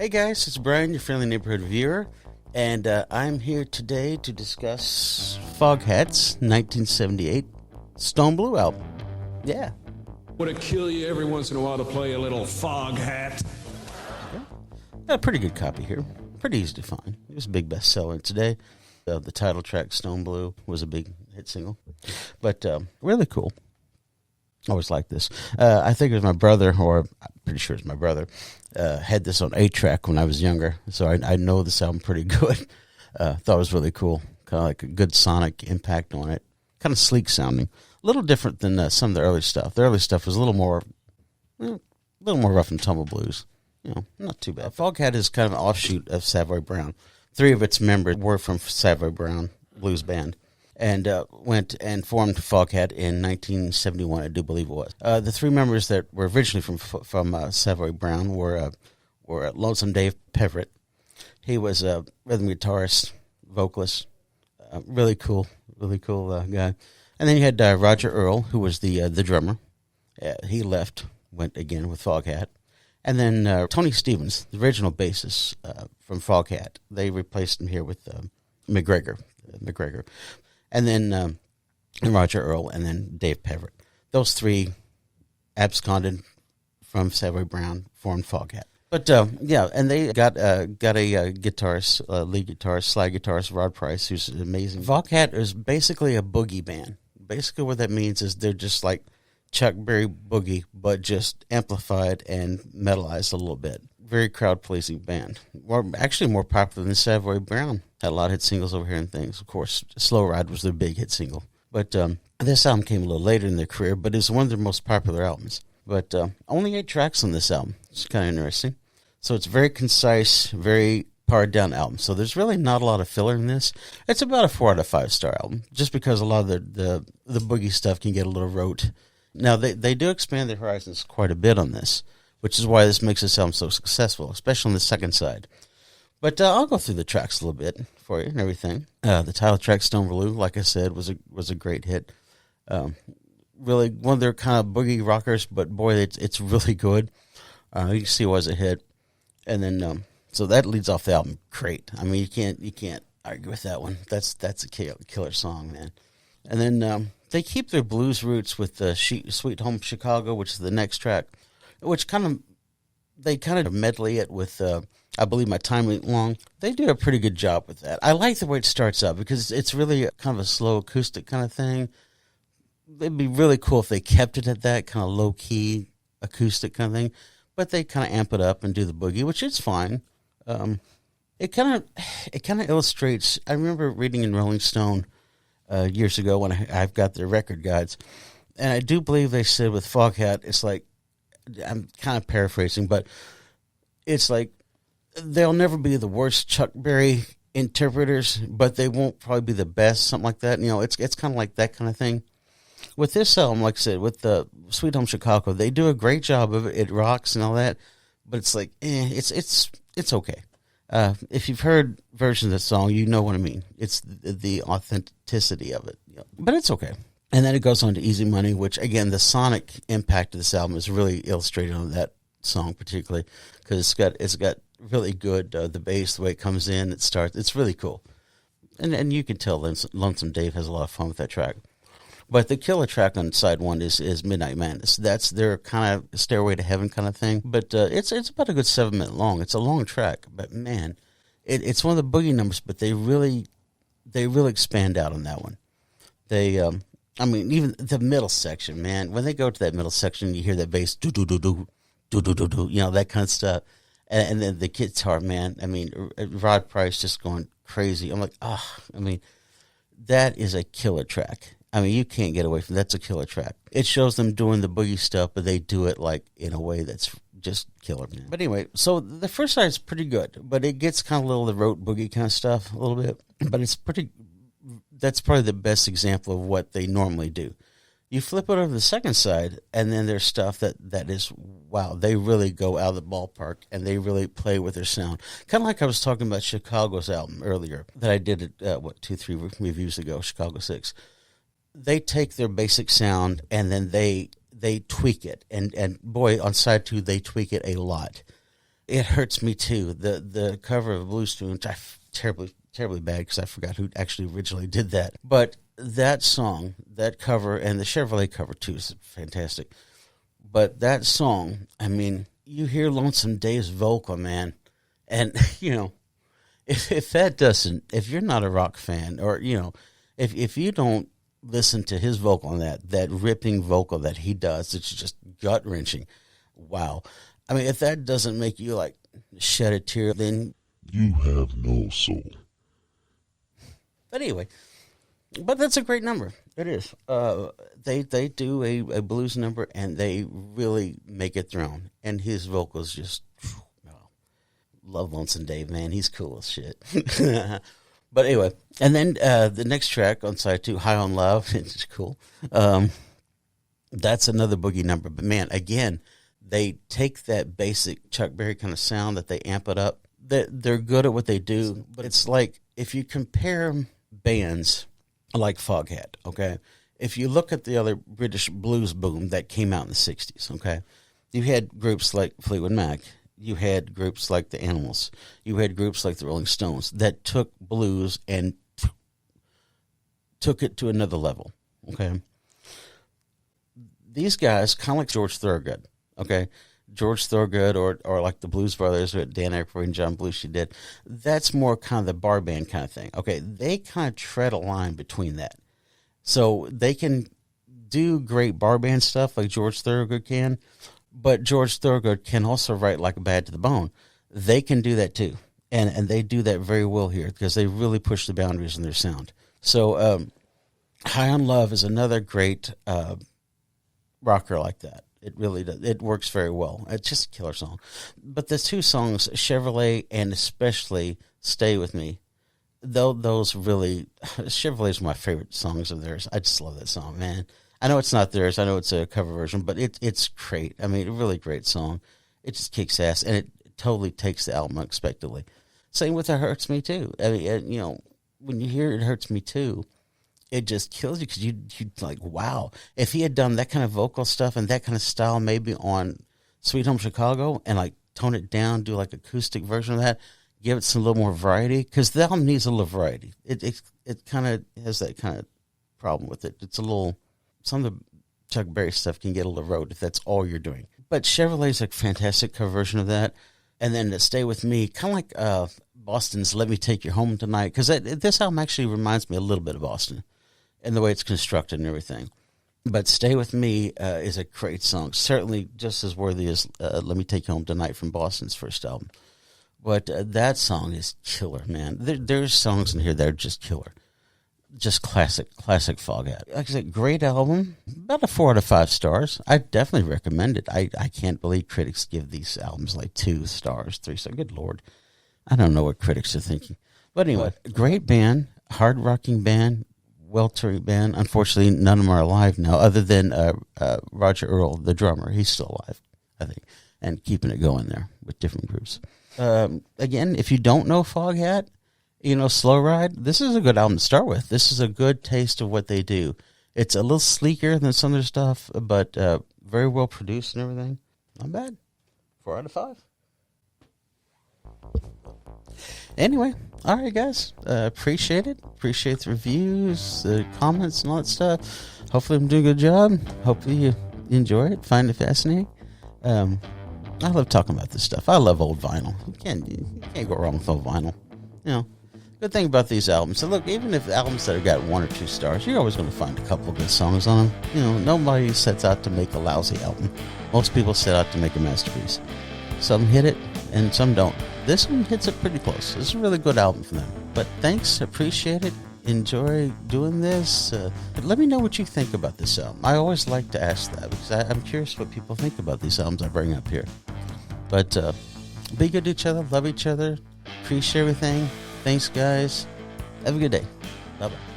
Hey guys, it's Bryan, your friendly neighborhood viewer, and I'm here today to discuss Foghat's 1978 Stone Blue album. Yeah. Would it kill you every once in a while to play a little Foghat? Got a pretty good copy here. Pretty easy to find. It was a big bestseller today. The title track, Stone Blue, was a big hit single. But really cool. Always liked this. I think it was my brother, or I'm pretty sure it's my brother, had this on 8-track when I was younger. So I know this album pretty good. Thought it was really cool. Kind of like a good sonic impact on it. Kind of sleek sounding. A little different than some of the early stuff. The early stuff was a little more rough and tumble blues. You know, not too bad. Foghat is kind of an offshoot of Savoy Brown. 3 of its members were from Savoy Brown Blues Band. And went and formed Foghat in 1971, I do believe it was. The 3 members that were originally from Savoy Brown were Lonesome Dave Peverett. He was a rhythm guitarist, vocalist, really cool guy. And then you had Roger Earl, who was the drummer. He left, went again with Foghat. And then Tony Stevens, the original bassist from Foghat, they replaced him here with McGregor. And then Roger Earl, and then Dave Peverett. Those 3 absconded from Savoy Brown, formed Foghat. But and they got a guitarist, lead guitarist, slide guitarist, Rod Price, who's amazing. Foghat is basically a boogie band. Basically, what that means is they're just like Chuck Berry boogie, but just amplified and metalized a little bit. Very crowd-pleasing band. Actually more popular than Savoy Brown. Had a lot of hit singles over here and things. Of course, Slow Ride was their big hit single. But this album came a little later in their career, but it's one of their most popular albums. But only 8 tracks on this album. It's kind of interesting. So it's very concise, very pared-down album. So there's really not a lot of filler in this. It's about a 4 out of 5 star album, just because a lot of the boogie stuff can get a little rote. Now, they do expand their horizons quite a bit on this, which is why this makes this album so successful, especially on the second side. But I'll go through the tracks a little bit for you and everything. The title track, Stone Blue, like I said, was a great hit. Really, one of their kind of boogie rockers, but boy, it's really good. You can see why it's a hit. And then, so that leads off the album great. I mean, you can't argue with that one. That's a killer song, man. And then they keep their blues roots with Sweet Home Chicago, which is the next track, which they kind of medley it with, I believe My Time Ain't Long. They do a pretty good job with that. I like the way it starts out because it's really kind of a slow acoustic kind of thing. It'd be really cool if they kept it at that kind of low-key acoustic kind of thing, but they kind of amp it up and do the boogie, which is fine. It kind of illustrates, I remember reading in Rolling Stone years ago when I've got their record guides, and I do believe they said with Foghat, it's like, I'm kind of paraphrasing, but it's like they'll never be the worst Chuck Berry interpreters, but they won't probably be the best, something like that. You know, it's kind of like that kind of thing. With this album, like I said, with the Sweet Home Chicago, they do a great job of it. It rocks and all that, but it's like, it's okay. If you've heard versions of the song, you know what I mean. It's the authenticity of it, but it's okay. And then it goes on to Easy Money, which, again, the sonic impact of this album is really illustrated on that song particularly because it's got really good, the bass, the way it comes in, it starts. It's really cool. And you can tell Lonesome Dave has a lot of fun with that track. But the killer track on side 1 is Midnight Madness. That's their kind of Stairway to Heaven kind of thing. But it's about a good 7 minute long. It's a long track. But, man, it's one of the boogie numbers, but they really expand out on that one. I mean, even the middle section, man. When they go to that middle section, you hear that bass, do-do-do-do, do-do-do-do, that kind of stuff. And then the guitar, man, I mean, Rod Price just going crazy. I'm like, that is a killer track. I mean, you can't get away from that. That's a killer track. It shows them doing the boogie stuff, but they do it, like, in a way that's just killer, man. But anyway, so the first side is pretty good, but it gets kind of a little of the rote boogie kind of stuff a little bit. But that's probably the best example of what they normally do. You flip it over to the second side, and then there's stuff that is, wow, they really go out of the ballpark, and they really play with their sound. Kind of like I was talking about Chicago's album earlier that I did, 2-3 reviews ago, Chicago 6. They take their basic sound, and then they tweak it. And boy, on side 2, they tweak it a lot. It Hurts Me Too, the cover of Blue Spoon, which terribly bad because I forgot who actually originally did that. But that song, that cover, and the Chevrolet cover too is fantastic. But that song, I mean, you hear Lonesome Dave's vocal, man, and if you're not a rock fan, or if you don't listen to his vocal on that ripping vocal that he does, it's just gut wrenching. Wow. I mean, if that doesn't make you like shed a tear, then you have no soul. But anyway, that's a great number. It is. They do a blues number, and they really make it their own. And his vocals just, love Lonesome Dave, man. He's cool as shit. But anyway, and then the next track on side 2, High on Love, it's cool. That's another boogie number. But man, again, they take that basic Chuck Berry kind of sound that they amp it up. They're good at what they do, but it's like if you compare bands like Foghat, okay? If you look at the other British blues boom that came out in the 60s, okay? You had groups like Fleetwood Mac. You had groups like the Animals. You had groups like the Rolling Stones that took blues and took it to another level, okay? These guys, kind of like George Thorogood, okay? George Thorogood or like the Blues Brothers, what Dan Aykroyd and John Belushi did, that's more kind of the bar band kind of thing, okay? They kind of tread a line between that. So they can do great bar band stuff like George Thorogood can, but George Thorogood can also write like a Bad to the Bone. They can do that too. And they do that very well here because they really push the boundaries in their sound. So High on Love is another great rocker like that. It really does. It works very well. It's just a killer song. But the two songs, Chevrolet and especially Stay With Me, those really, Chevrolet is my favorite songs of theirs. I just love that song, man. I know it's not theirs. I know it's a cover version, but it's great. I mean, a really great song. It just kicks ass, and it totally takes the album unexpectedly. Same with It Hurts Me Too. I mean, when you hear It Hurts Me Too, it just kills you because you like, wow. If he had done that kind of vocal stuff and that kind of style maybe on Sweet Home Chicago and like tone it down, do like acoustic version of that, give it some little more variety, because the album needs a little variety. It kind of has that kind of problem with it. It's a little, some of the Chuck Berry stuff can get a little rote if that's all you're doing. But Chevrolet's a fantastic cover version of that. And then to Stay With Me, kind of like Boston's Let Me Take You Home Tonight, because this album actually reminds me a little bit of Boston and the way it's constructed and everything. But Stay With Me is a great song, certainly just as worthy as Let Me Take You Home Tonight from Boston's first album. But that song is killer, man. There's songs in here that are just killer. Just classic Foghat. Like I said, great album. About a 4 out of 5 stars. I definitely recommend it. I can't believe critics give these albums like 2 stars, 3 stars. Good Lord. I don't know what critics are thinking. But anyway, great band, hard rocking band, well-touring band. Unfortunately, none of them are alive now, other than Roger Earl, the drummer. He's still alive, I think, and keeping it going there with different groups. Again, if you don't know Foghat, Slow Ride, this is a good album to start with. This is a good taste of what they do. It's a little sleeker than some of their stuff, but very well produced and everything. Not bad. 4 out of 5. Anyway, all right, guys. Appreciate it. Appreciate the reviews, the comments, and all that stuff. Hopefully I'm doing a good job. Hopefully you enjoy it, find it fascinating. I love talking about this stuff. I love old vinyl. You can't go wrong with old vinyl. Good thing about these albums. So look, even if albums that have got 1 or 2 stars, you're always going to find a couple of good songs on them. Nobody sets out to make a lousy album. Most people set out to make a masterpiece. Some hit it and some don't. This one hits it pretty close. This is a really good album for them. But thanks, appreciate it. Enjoy doing this. Let me know what you think about this album. I always like to ask that because I'm curious what people think about these albums I bring up here. But be good to each other, love each other, appreciate everything. Thanks, guys. Have a good day. Bye-bye.